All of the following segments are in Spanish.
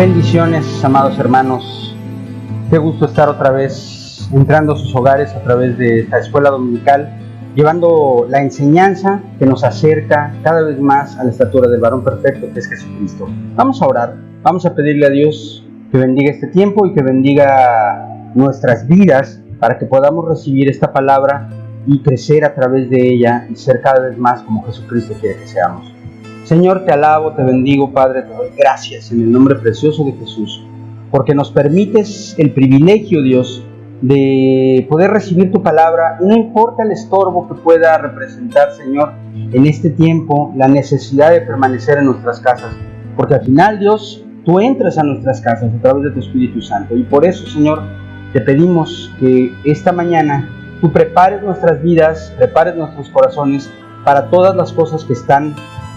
Bendiciones, amados hermanos. Qué gusto estar otra vez entrando a sus hogares a través de esta escuela dominical, llevando la enseñanza que nos acerca cada vez más a la estatura del varón perfecto que es Jesucristo. Vamos a orar, vamos a pedirle a Dios que bendiga este tiempo y que bendiga nuestras vidas para que podamos recibir esta palabra y crecer a través de ella y ser cada vez más como Jesucristo quiere que seamos. Señor, te alabo, te bendigo, Padre, te doy gracias en el nombre precioso de Jesús, porque nos permites el privilegio, Dios, de poder recibir tu palabra, y no importa el estorbo que pueda representar, Señor, en este tiempo, la necesidad de permanecer en nuestras casas, porque al final, Dios, tú entras a nuestras casas a través de tu Espíritu Santo, y por eso, Señor, te pedimos que esta mañana tú prepares nuestras vidas, prepares nuestros corazones para todas las cosas que están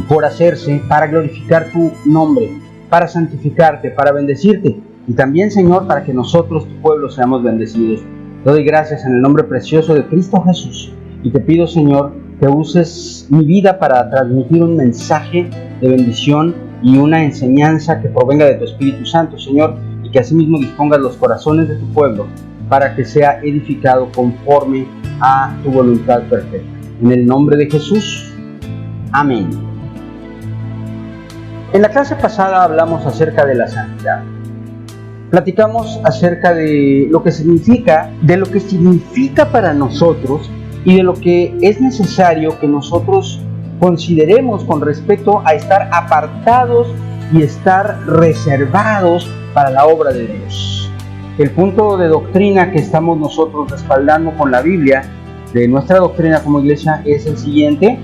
por hacerse, para glorificar tu nombre, para santificarte, para bendecirte, y también, Señor, para que nosotros, tu pueblo, seamos bendecidos. Te doy gracias en el nombre precioso de Cristo Jesús, y te pido, Señor, que uses mi vida para transmitir un mensaje de bendición y una enseñanza que provenga de tu Espíritu Santo, Señor, y que asimismo dispongas los corazones de tu pueblo para que sea edificado conforme a tu voluntad perfecta. En el nombre de Jesús, amén. En la clase pasada hablamos acerca de la santidad. Platicamos acerca de lo que significa para nosotros y de lo que es necesario que nosotros consideremos con respecto a estar apartados y estar reservados para la obra de Dios. El punto de doctrina que estamos nosotros respaldando con la Biblia, de nuestra doctrina como iglesia, es el siguiente.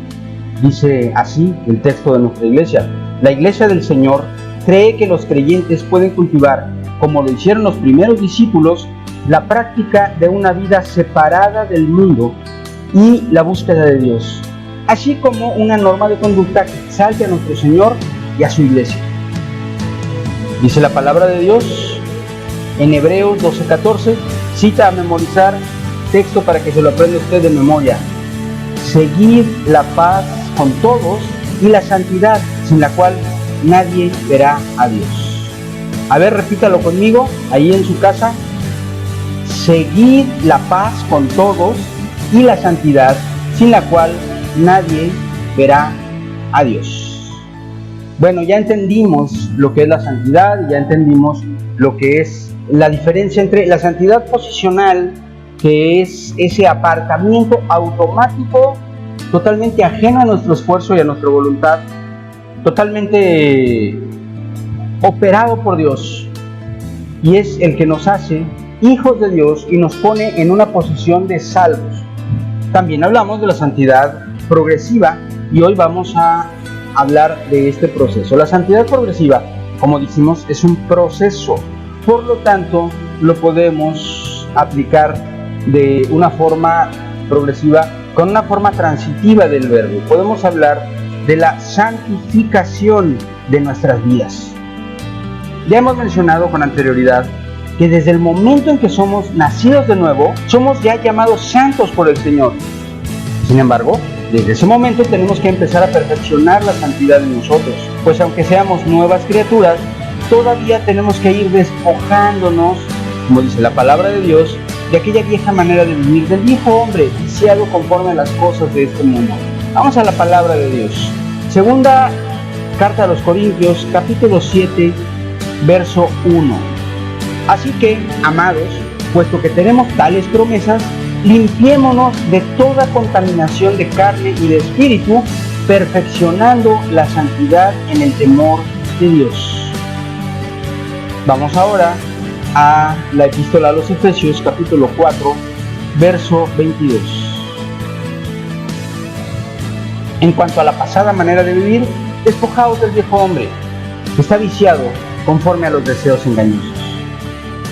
Dice así el texto de nuestra iglesia: la iglesia del Señor cree que los creyentes pueden cultivar, como lo hicieron los primeros discípulos, la práctica de una vida separada del mundo y la búsqueda de Dios, así como una norma de conducta que exalte a nuestro Señor y a su iglesia. Dice la palabra de Dios en Hebreos 12:14, cita a memorizar texto para que se lo aprenda usted de memoria: seguid la paz con todos y la santidad, sin la cual nadie verá a Dios. A ver, repítalo conmigo, ahí en su casa: seguid la paz con todos y la santidad, sin la cual nadie verá a Dios. Bueno, ya entendimos lo que es la santidad, ya entendimos lo que es la diferencia entre la santidad posicional, que es ese apartamiento automático, totalmente ajeno a nuestro esfuerzo y a nuestra voluntad, totalmente operado por Dios, y es el que nos hace hijos de Dios y nos pone en una posición de salvos. También hablamos de la santidad progresiva y hoy vamos a hablar de este proceso. La santidad progresiva, como dijimos, es un proceso, por lo tanto lo podemos aplicar de una forma progresiva con una forma transitiva del verbo. Podemos hablar de la santificación de nuestras vidas. Ya hemos mencionado con anterioridad que desde el momento en que somos nacidos de nuevo, somos ya llamados santos por el Señor. Sin embargo, desde ese momento tenemos que empezar a perfeccionar la santidad en nosotros, pues aunque seamos nuevas criaturas, todavía tenemos que ir despojándonos, como dice la palabra de Dios, de aquella vieja manera de vivir, del viejo hombre viciado conforme a las cosas de este mundo. Vamos a la palabra de Dios. Segunda carta a los Corintios, capítulo 7, verso 1. Así que, amados, puesto que tenemos tales promesas, limpiémonos de toda contaminación de carne y de espíritu, perfeccionando la santidad en el temor de Dios. Vamos ahora a la epístola a los Efesios, capítulo 4, verso 22. En cuanto a la pasada manera de vivir, despojaos del viejo hombre, que está viciado conforme a los deseos engañosos,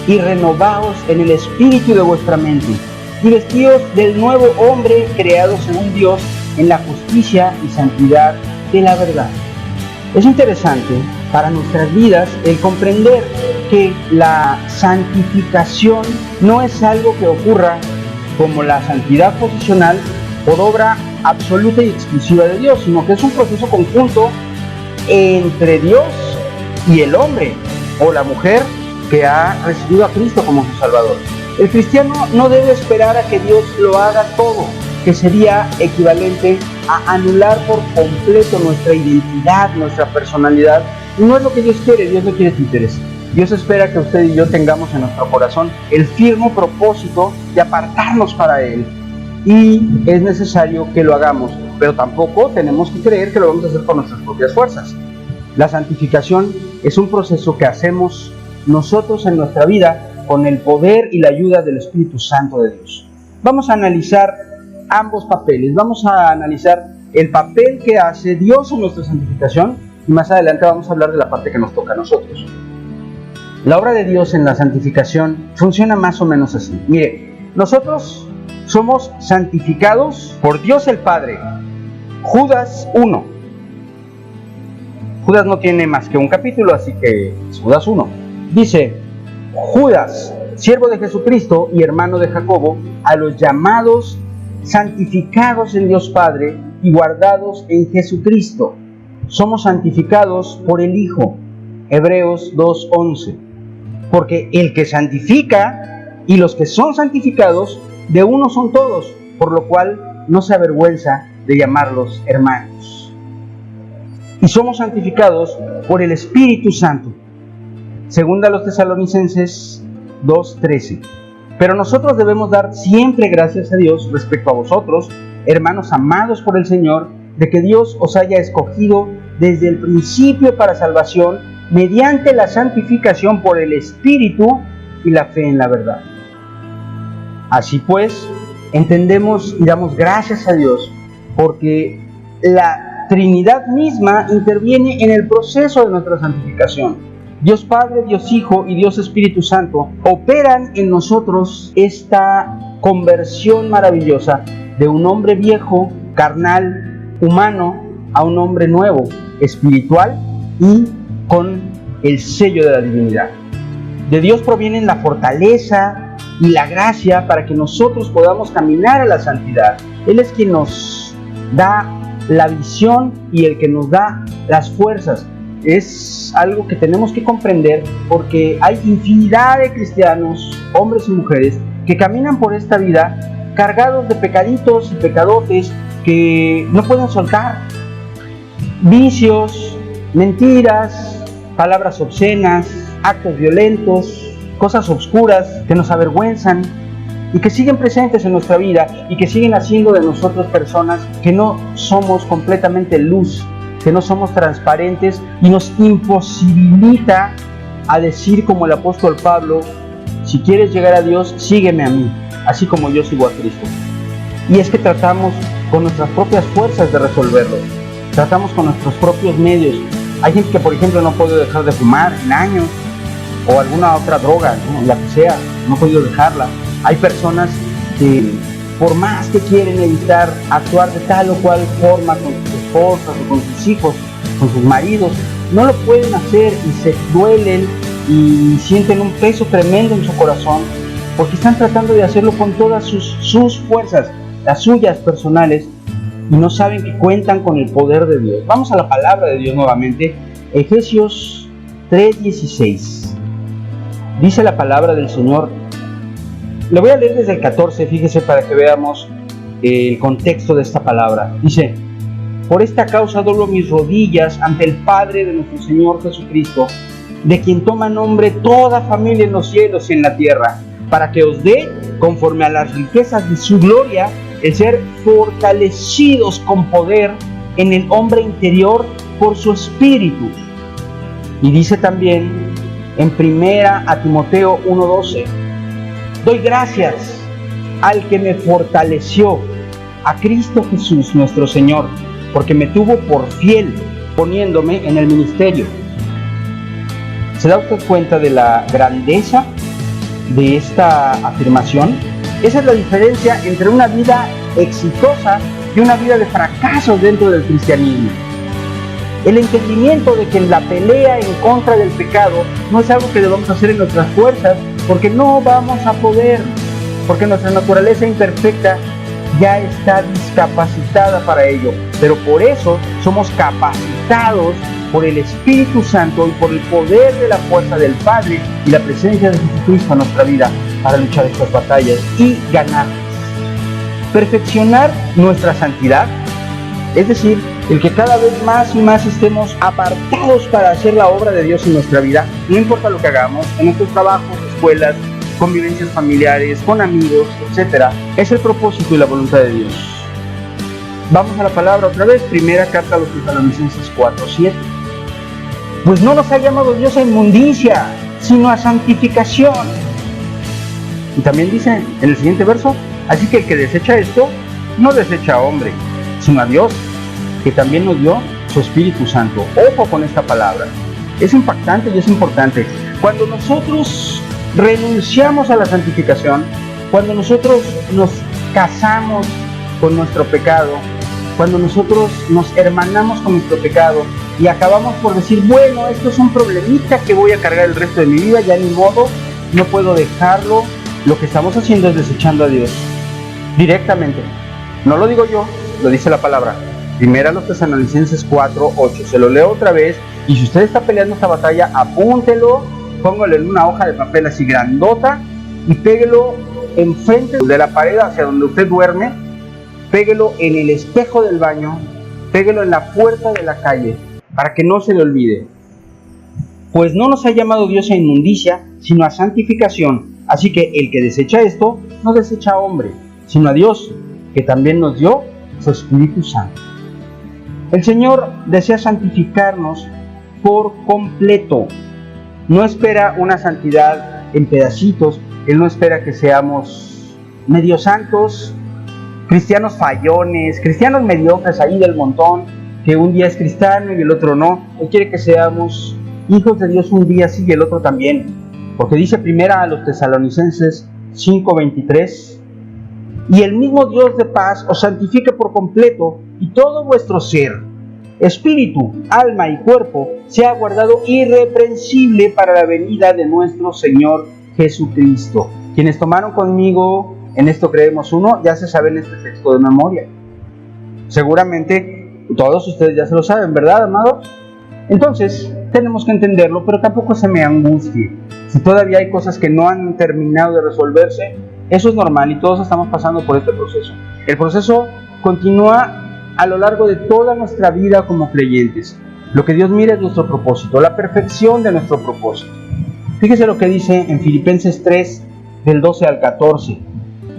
y renovaos en el espíritu de vuestra mente, y vestíos del nuevo hombre creado según Dios en la justicia y santidad de la verdad. Es interesante para nuestras vidas el comprender que la santificación no es algo que ocurra como la santidad posicional por obra absoluta y exclusiva de Dios, sino que es un proceso conjunto entre Dios y el hombre. o la mujer que ha recibido a Cristo como su Salvador. El cristiano no debe esperar a que Dios lo haga todo, que sería equivalente a anular por completo nuestra identidad, nuestra personalidad. Y no es lo que Dios quiere, Dios no quiere tu interés. Dios espera que usted y yo tengamos en nuestro corazón el firme propósito de apartarnos para Él. Y es necesario que lo hagamos, pero tampoco tenemos que creer que lo vamos a hacer con nuestras propias fuerzas. La santificación es un proceso que hacemos nosotros en nuestra vida con el poder y la ayuda del Espíritu Santo de Dios. Vamos a analizar ambos papeles. Vamos a analizar el papel que hace Dios en nuestra santificación y más adelante vamos a hablar de la parte que nos toca a nosotros. La obra de Dios en la santificación funciona más o menos así. Mire, nosotros somos santificados por Dios el Padre. Judas 1. Judas no tiene más que un capítulo, así que es Judas 1. Dice: Judas, siervo de Jesucristo y hermano de Jacobo, a los llamados, santificados en Dios Padre y guardados en Jesucristo. Somos santificados por el Hijo. Hebreos 2:11. Porque el que santifica y los que son santificados, de uno son todos, por lo cual no se avergüenza de llamarlos hermanos. Y somos santificados por el Espíritu Santo. Segunda a los Tesalonicenses 2:13. Pero nosotros debemos dar siempre gracias a Dios respecto a vosotros, hermanos amados por el Señor, de que Dios os haya escogido desde el principio para salvación, mediante la santificación por el Espíritu y la fe en la verdad. Así pues, entendemos y damos gracias a Dios, porque la Trinidad misma interviene en el proceso de nuestra santificación. Dios Padre, Dios Hijo y Dios Espíritu Santo operan en nosotros esta conversión maravillosa de un hombre viejo, carnal, humano, a un hombre nuevo, espiritual y con el sello de la divinidad. De Dios provienen la fortaleza y la gracia para que nosotros podamos caminar a la santidad. Él es quien nos da la visión y el que nos da las fuerzas. Es algo que tenemos que comprender, porque hay infinidad de cristianos, hombres y mujeres, que caminan por esta vida cargados de pecaditos y pecadotes que no pueden soltar. Vicios, mentiras, palabras obscenas, actos violentos, cosas obscuras que nos avergüenzan y que siguen presentes en nuestra vida y que siguen haciendo de nosotros personas que no somos completamente luz, que no somos transparentes, y nos imposibilita a decir como el apóstol Pablo: si quieres llegar a Dios, sígueme a mí, así como yo sigo a Cristo. Y es que tratamos con nuestras propias fuerzas de resolverlo, tratamos con nuestros propios medios. Hay gente que, por ejemplo, no puede dejar de fumar en años, o alguna otra droga, ¿no? La que sea, no ha podido dejarla. Hay personas que, por más que quieren evitar actuar de tal o cual forma con sus esposas o con sus hijos, con sus maridos, no lo pueden hacer y se duelen y sienten un peso tremendo en su corazón, porque están tratando de hacerlo con todas sus fuerzas, las suyas personales, y no saben que cuentan con el poder de Dios. Vamos a la palabra de Dios nuevamente. Efesios 3:16. Dice la palabra del Señor. Le voy a leer desde el 14, fíjese, para que veamos el contexto de esta palabra. Dice: por esta causa doblo mis rodillas ante el Padre de nuestro Señor Jesucristo, de quien toma nombre toda familia en los cielos y en la tierra, para que os dé, conforme a las riquezas de su gloria, el ser fortalecidos con poder en el hombre interior por su Espíritu. Y dice también en 1 Timoteo 1:12: doy gracias al que me fortaleció, a Cristo Jesús nuestro Señor, porque me tuvo por fiel, poniéndome en el ministerio. ¿Se da usted cuenta de la grandeza de esta afirmación? Esa es la diferencia entre una vida exitosa y una vida de fracasos dentro del cristianismo. El entendimiento de que la pelea en contra del pecado no es algo que debamos hacer en nuestras fuerzas, porque no vamos a poder, porque nuestra naturaleza imperfecta ya está discapacitada para ello, pero por eso somos capacitados por el Espíritu Santo y por el poder de la fuerza del Padre y la presencia de Jesucristo en nuestra vida para luchar estas batallas y ganarlas. Perfeccionar nuestra santidad, es decir, el que cada vez más y más estemos apartados para hacer la obra de Dios en nuestra vida, no importa lo que hagamos, en nuestros trabajos, escuelas, convivencias familiares, con amigos, etc. Es el propósito y la voluntad de Dios. Vamos a la palabra otra vez, primera carta a los Tesalonicenses 4:7. Pues no nos ha llamado Dios a inmundicia, sino a santificación. Y también dice en el siguiente verso, así que el que desecha esto, no desecha a hombre, sino a Dios, que también nos dio su Espíritu Santo. Ojo con esta palabra, es impactante y es importante. Cuando nosotros renunciamos a la santificación, cuando nosotros nos casamos con nuestro pecado, cuando nosotros nos hermanamos con nuestro pecado y acabamos por decir, bueno, esto es un problemita que voy a cargar el resto de mi vida, ya ni modo, no puedo dejarlo, lo que estamos haciendo es desechando a Dios directamente. No lo digo yo, lo dice la palabra. Primera los Tesalonicenses 4:8. Se lo leo otra vez, y si usted está peleando esta batalla, apúntelo, póngalo en una hoja de papel así grandota y péguelo enfrente de la pared hacia donde usted duerme, péguelo en el espejo del baño, péguelo en la puerta de la calle, para que no se le olvide. Pues no nos ha llamado Dios a inmundicia, sino a santificación. Así que el que desecha esto, no desecha a hombre, sino a Dios, que también nos dio su Espíritu Santo. El Señor desea santificarnos por completo. No espera una santidad en pedacitos. Él no espera que seamos medio santos, cristianos fallones, cristianos mediocres ahí del montón, que un día es cristiano y el otro no. Él quiere que seamos hijos de Dios un día sí y el otro también. Porque dice primera a los Tesalonicenses 5:23, y el mismo Dios de paz os santifique por completo, y todo vuestro ser, espíritu, alma y cuerpo, sea guardado irreprensible para la venida de nuestro Señor Jesucristo. Quienes tomaron conmigo En Esto Creemos 1, ya se saben este texto de memoria. Seguramente todos ustedes ya se lo saben, ¿verdad, amados? Entonces, tenemos que entenderlo, pero tampoco se me angustie. Si todavía hay cosas que no han terminado de resolverse, eso es normal y todos estamos pasando por este proceso. El proceso continúa a lo largo de toda nuestra vida como creyentes. Lo que Dios mira es nuestro propósito, la perfección de nuestro propósito. Fíjese lo que dice en Filipenses 3, del 12 al 14,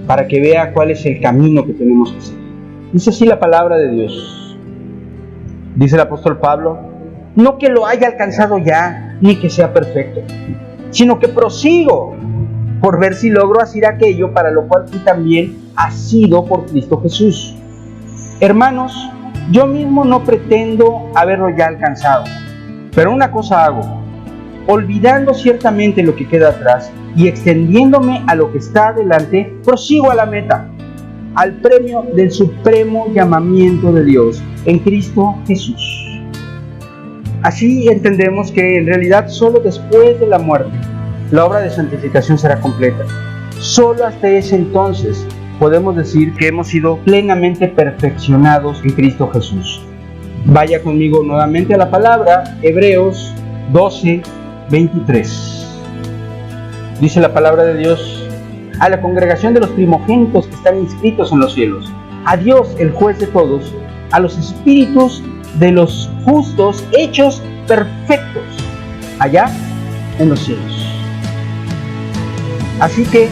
para que vea cuál es el camino que tenemos que seguir. Dice así la palabra de Dios. Dice el apóstol Pablo: no que lo haya alcanzado ya, ni que sea perfecto, sino que prosigo por ver si logro hacer aquello para lo cual tú también has sido por Cristo Jesús. Hermanos, yo mismo no pretendo haberlo ya alcanzado, pero una cosa hago, olvidando ciertamente lo que queda atrás y extendiéndome a lo que está adelante, prosigo a la meta, al premio del supremo llamamiento de Dios en Cristo Jesús. Así entendemos que en realidad solo después de la muerte la obra de santificación será completa. Solo hasta ese entonces podemos decir que hemos sido plenamente perfeccionados en Cristo Jesús. Vaya conmigo nuevamente a la palabra, Hebreos 12:23. Dice la palabra de Dios: a la congregación de los primogénitos que están inscritos en los cielos, a Dios el juez de todos, a los espíritus de los justos hechos perfectos allá en los cielos. Así que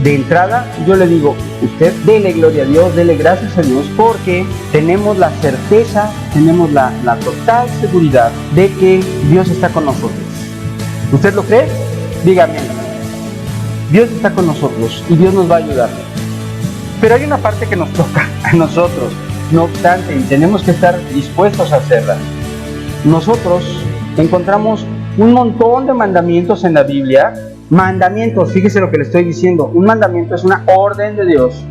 de entrada yo le digo, usted dele gloria a Dios, dele gracias a Dios, porque tenemos la certeza, tenemos la total seguridad de que Dios está con nosotros. ¿Usted lo cree? Dígame. Dios está con nosotros y Dios nos va a ayudar. Pero hay una parte que nos toca a nosotros, no obstante, y tenemos que estar dispuestos a hacerla. Nosotros encontramos un montón de mandamientos en la Biblia. Mandamientos, fíjese lo que le estoy diciendo. Un mandamiento es una orden de Dios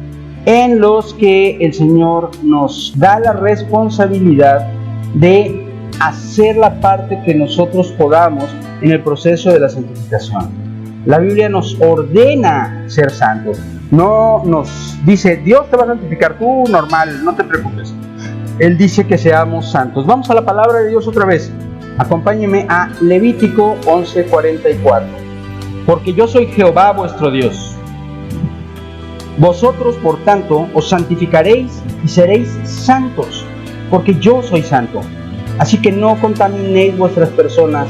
en los que el Señor nos da la responsabilidad de hacer la parte que nosotros podamos en el proceso de la santificación. La Biblia nos ordena ser santos. No nos dice, Dios te va a santificar, tú normal, no te preocupes. Él dice que seamos santos. Vamos a la palabra de Dios otra vez. Acompáñenme a Levítico 11:44. Porque yo soy Jehová vuestro Dios. Vosotros, por tanto, os santificaréis y seréis santos, porque yo soy santo. Así que no contaminéis vuestras personas.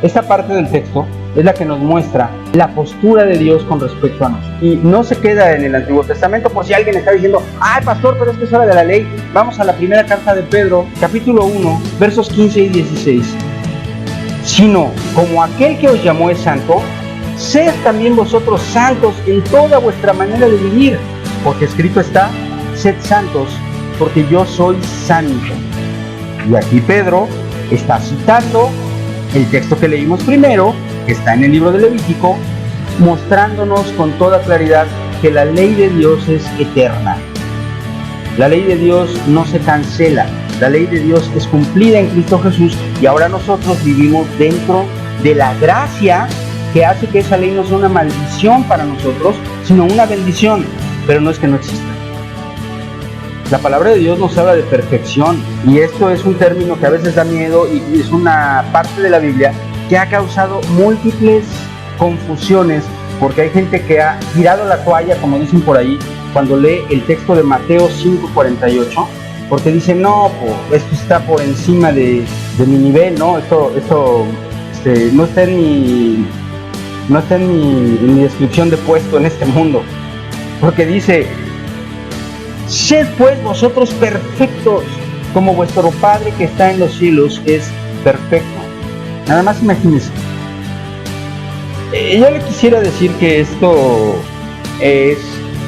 Esta parte del texto es la que nos muestra la postura de Dios con respecto a nosotros. Y no se queda en el Antiguo Testamento, por si alguien está diciendo, ay pastor, pero es que es hora de la ley. Vamos a la primera carta de Pedro, capítulo 1, versos 15 y 16. Sino, como aquel que os llamó es santo, sed también vosotros santos en toda vuestra manera de vivir, porque escrito está, sed santos, porque yo soy santo. Y aquí Pedro está citando el texto que leímos primero, que está en el libro de Levítico, mostrándonos con toda claridad que la ley de Dios es eterna. La ley de Dios no se cancela, la ley de Dios es cumplida en Cristo Jesús y ahora nosotros vivimos dentro de la gracia que hace que esa ley no sea una maldición para nosotros, sino una bendición, pero no es que no exista. La palabra de Dios nos habla de perfección y esto es un término que a veces da miedo y es una parte de la Biblia que ha causado múltiples confusiones porque hay gente que ha tirado la toalla, como dicen por ahí, cuando lee el texto de Mateo 5:48, porque dicen, no, pues, esto está por encima de mi nivel, ¿no? Esto no está en mi descripción de puesto en este mundo, porque dice, sed pues vosotros perfectos, como vuestro Padre que está en los cielos es perfecto. Nada más imagínense. Yo le quisiera decir que esto es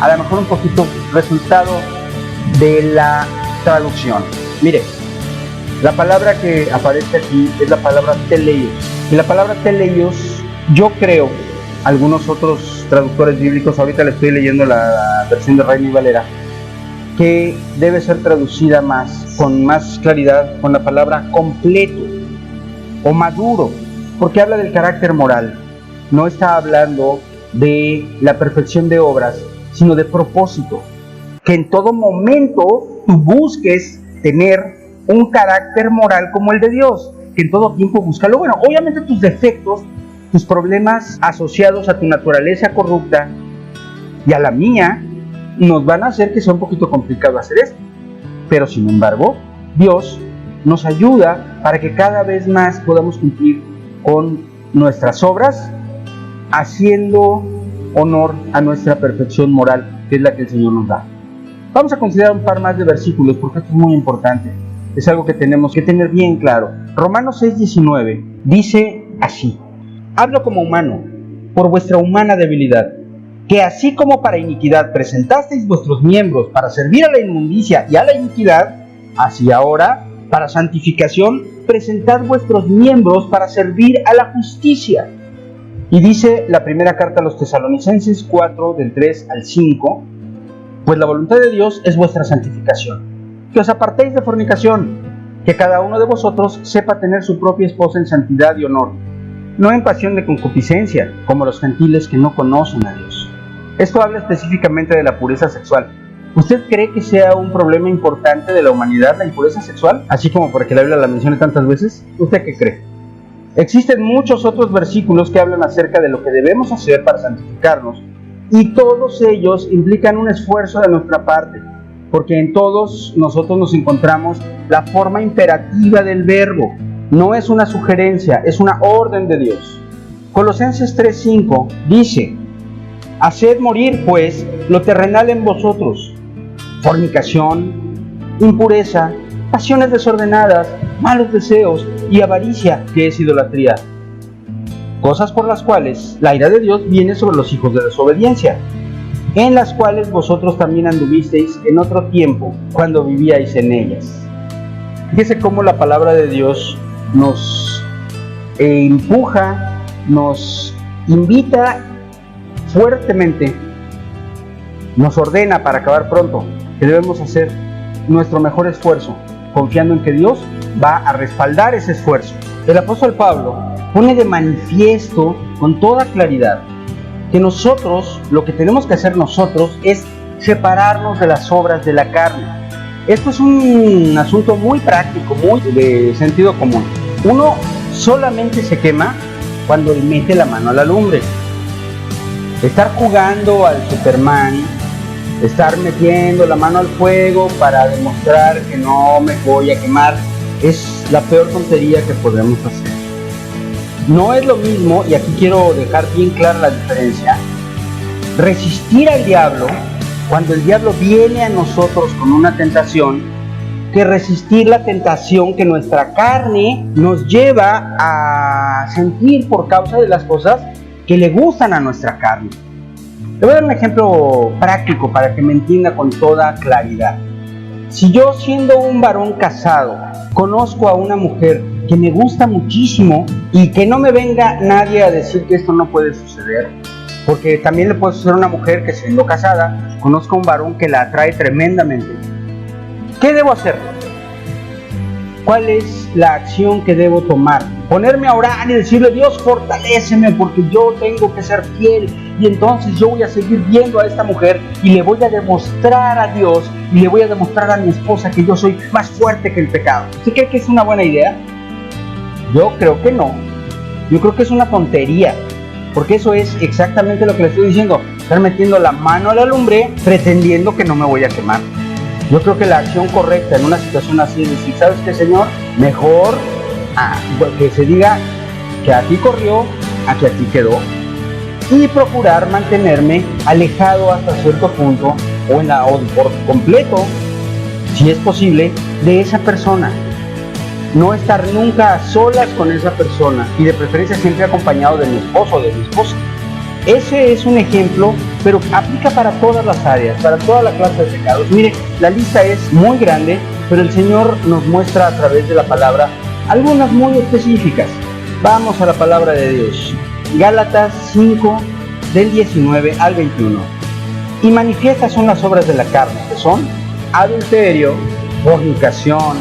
a lo mejor un poquito resultado de la traducción. Mire, la palabra que aparece aquí es la palabra teleios. Y la palabra teleios, yo creo, algunos otros traductores bíblicos, ahorita le estoy leyendo la versión de Reina y Valera, que debe ser traducida con más claridad con la palabra completo o maduro, porque habla del carácter moral. No está hablando de la perfección de obras, sino de propósito. Que en todo momento tú busques tener un carácter moral como el de Dios, que en todo tiempo búscalo. Bueno, obviamente tus defectos, tus problemas asociados a tu naturaleza corrupta y a la mía, nos van a hacer que sea un poquito complicado hacer esto. Pero sin embargo, Dios nos ayuda para que cada vez más podamos cumplir con nuestras obras, haciendo honor a nuestra perfección moral, que es la que el Señor nos da. Vamos a considerar un par más de versículos, porque esto es muy importante. Es algo que tenemos que tener bien claro. Romanos 6:19 dice así: hablo como humano, por vuestra humana debilidad, que así como para iniquidad presentasteis vuestros miembros para servir a la inmundicia y a la iniquidad, así ahora, para santificación, presentad vuestros miembros para servir a la justicia. Y dice la primera carta a los Tesalonicenses 4, del 3 al 5, pues la voluntad de Dios es vuestra santificación, que os apartéis de fornicación, que cada uno de vosotros sepa tener su propia esposa en santidad y honor, no en pasión de concupiscencia, como los gentiles que no conocen a Dios. Esto habla específicamente de la pureza sexual. ¿Usted cree que sea un problema importante de la humanidad la impureza sexual? Así como porque la Biblia la menciona tantas veces. ¿Usted qué cree? Existen muchos otros versículos que hablan acerca de lo que debemos hacer para santificarnos, y todos ellos implican un esfuerzo de nuestra parte, porque en todos nosotros nos encontramos la forma imperativa del verbo. No es una sugerencia, es una orden de Dios. Colosenses 3:5 dice: haced morir pues lo terrenal en vosotros, fornicación, impureza, pasiones desordenadas, malos deseos y avaricia, que es idolatría, cosas por las cuales la ira de Dios viene sobre los hijos de desobediencia, en las cuales vosotros también anduvisteis en otro tiempo, cuando vivíais en ellas. Fíjese cómo la palabra de Dios nos empuja, nos invita fuertemente, nos ordena para acabar pronto, que debemos hacer nuestro mejor esfuerzo, confiando en que Dios va a respaldar ese esfuerzo. El apóstol Pablo pone de manifiesto con toda claridad que nosotros, lo que tenemos que hacer nosotros es separarnos de las obras de la carne. Esto es un asunto muy práctico, muy de sentido común. Uno solamente se quema cuando él mete la mano a la lumbre. Estar jugando al Superman, estar metiendo la mano al fuego para demostrar que no me voy a quemar, es la peor tontería que podemos hacer. No es lo mismo, y aquí quiero dejar bien clara la diferencia, resistir al diablo cuando el diablo viene a nosotros con una tentación, que resistir la tentación que nuestra carne nos lleva a sentir por causa de las cosas que le gustan a nuestra carne. Le voy a dar un ejemplo práctico para que me entienda con toda claridad. Si yo, siendo un varón casado, conozco a una mujer que me gusta muchísimo y que no me venga nadie a decir que esto no puede suceder, porque también le puede suceder a una mujer que, siendo casada, conozca a un varón que la atrae tremendamente. ¿Qué debo hacer? ¿Cuál es la acción que debo tomar? Ponerme a orar y decirle: Dios, fortaléceme porque yo tengo que ser fiel, y entonces yo voy a seguir viendo a esta mujer y le voy a demostrar a Dios y le voy a demostrar a mi esposa que yo soy más fuerte que el pecado. ¿Usted cree que es una buena idea? Yo creo que no. Yo creo que es una tontería, porque eso es exactamente lo que le estoy diciendo: estar metiendo la mano a la lumbre pretendiendo que no me voy a quemar. Yo creo que la acción correcta en una situación así es decir: ¿sabes qué, Señor? Mejor que se diga que a ti corrió, a que a ti quedó, y procurar mantenerme alejado hasta cierto punto o por completo, si es posible, de esa persona. No estar nunca a solas con esa persona, y de preferencia siempre acompañado de mi esposo o de mi esposa. Ese es un ejemplo, pero aplica para todas las áreas, para toda la clase de pecados. Mire, la lista es muy grande, pero el Señor nos muestra a través de la palabra algunas muy específicas. Vamos a la palabra de Dios. Gálatas 5, del 19 al 21. Y manifiestas son las obras de la carne, que son adulterio, fornicación,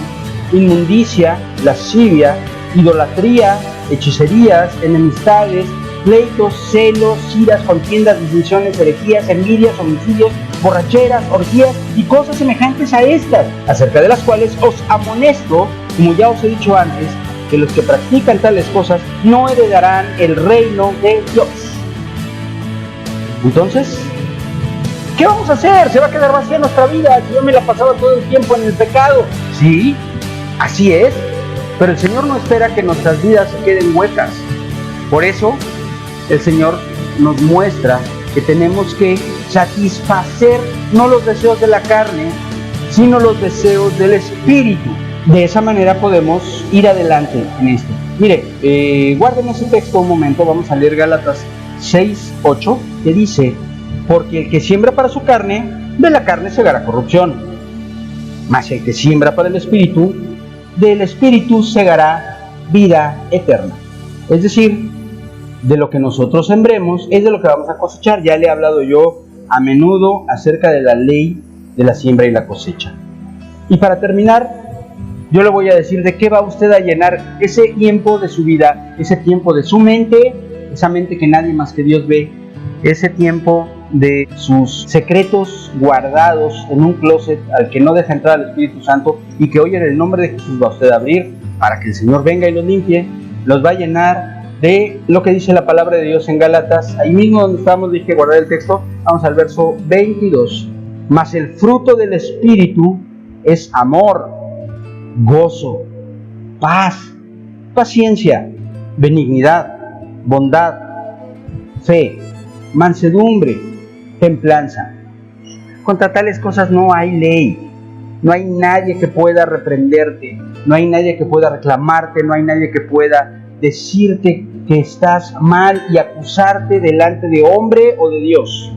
inmundicia, lascivia, idolatría, hechicerías, enemistades, pleitos, celos, iras, contiendas, disensiones, herejías, envidias, homicidios, borracheras, orgías y cosas semejantes a estas, acerca de las cuales os amonesto, como ya os he dicho antes, que los que practican tales cosas no heredarán el reino de Dios. Entonces, ¿qué vamos a hacer? ¿Se va a quedar vacía nuestra vida si yo me la pasaba todo el tiempo en el pecado? Sí, así es, pero el Señor no espera que nuestras vidas se queden huecas. Por eso, el Señor nos muestra que tenemos que satisfacer no los deseos de la carne, sino los deseos del Espíritu. De esa manera podemos ir adelante en esto. Mire, guarden ese texto un momento. Vamos a leer Gálatas 6:8, que dice: porque el que siembra para su carne, de la carne segará corrupción, mas el que siembra para el Espíritu, del Espíritu segará vida eterna. Es decir, de lo que nosotros sembremos es de lo que vamos a cosechar. Ya le he hablado yo a menudo acerca de la ley de la siembra y la cosecha. Y para terminar, yo le voy a decir de qué va usted a llenar ese tiempo de su vida, ese tiempo de su mente, esa mente que nadie más que Dios ve, ese tiempo de sus secretos guardados en un closet al que no deja entrar al Espíritu Santo, y que hoy en el nombre de Jesús va usted a abrir para que el Señor venga y los limpie. Los va a llenar de lo que dice la palabra de Dios en Gálatas. Ahí mismo donde estamos, dije guardar el texto. Vamos al verso 22. Mas el fruto del Espíritu es amor, gozo, paz, paciencia, benignidad, bondad, fe, mansedumbre, templanza. Contra tales cosas no hay ley. No hay nadie que pueda reprenderte, no hay nadie que pueda reclamarte, no hay nadie que pueda decirte que estás mal y acusarte delante de hombre o de Dios.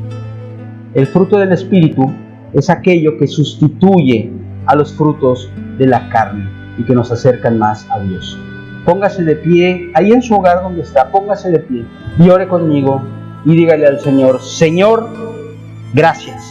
El fruto del Espíritu es aquello que sustituye a los frutos de la carne y que nos acercan más a Dios. Póngase de pie, ahí en su hogar donde está, póngase de pie y ore conmigo y dígale al Señor: Señor, gracias.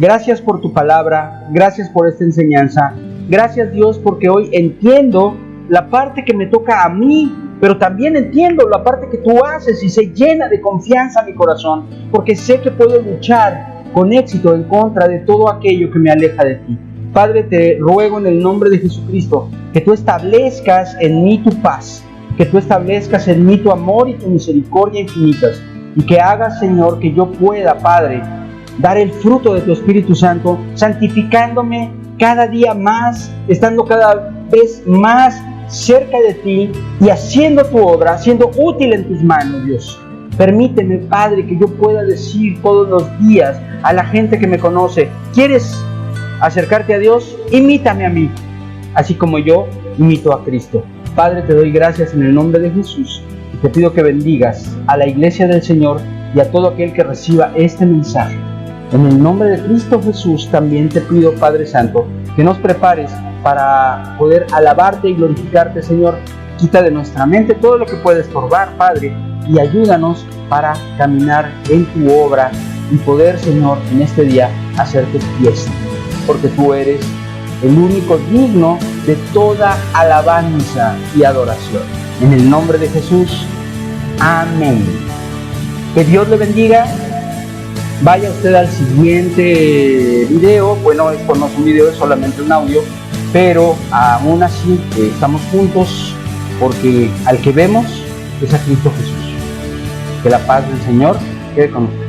Gracias por tu palabra, gracias por esta enseñanza. Gracias, Dios, porque hoy entiendo la parte que me toca a mí, pero también entiendo la parte que tú haces, y se llena de confianza mi corazón, porque sé que puedo luchar con éxito en contra de todo aquello que me aleja de ti. Padre, te ruego en el nombre de Jesucristo que tú establezcas en mí tu paz, que tú establezcas en mí tu amor y tu misericordia infinitas, y que hagas, Señor, que yo pueda, Padre, dar el fruto de tu Espíritu Santo, santificándome cada día más, estando cada vez más cerca de ti y haciendo tu obra, siendo útil en tus manos, Dios. Permíteme, Padre, que yo pueda decir todos los días a la gente que me conoce: ¿quieres acercarte a Dios? Imítame a mí, así como yo imito a Cristo. Padre, te doy gracias en el nombre de Jesús y te pido que bendigas a la iglesia del Señor y a todo aquel que reciba este mensaje. En el nombre de Cristo Jesús también te pido, Padre Santo, que nos prepares para poder alabarte y glorificarte, Señor. Quita de nuestra mente todo lo que puede estorbar, Padre, y ayúdanos para caminar en tu obra y poder, Señor, en este día hacerte fiesta, porque tú eres el único digno de toda alabanza y adoración. En el nombre de Jesús, amén. Que Dios le bendiga. Vaya usted al siguiente video. Bueno, esto no es un video, es solamente un audio, pero aún así estamos juntos, porque al que vemos es a Cristo Jesús. Que la paz del Señor quede con usted.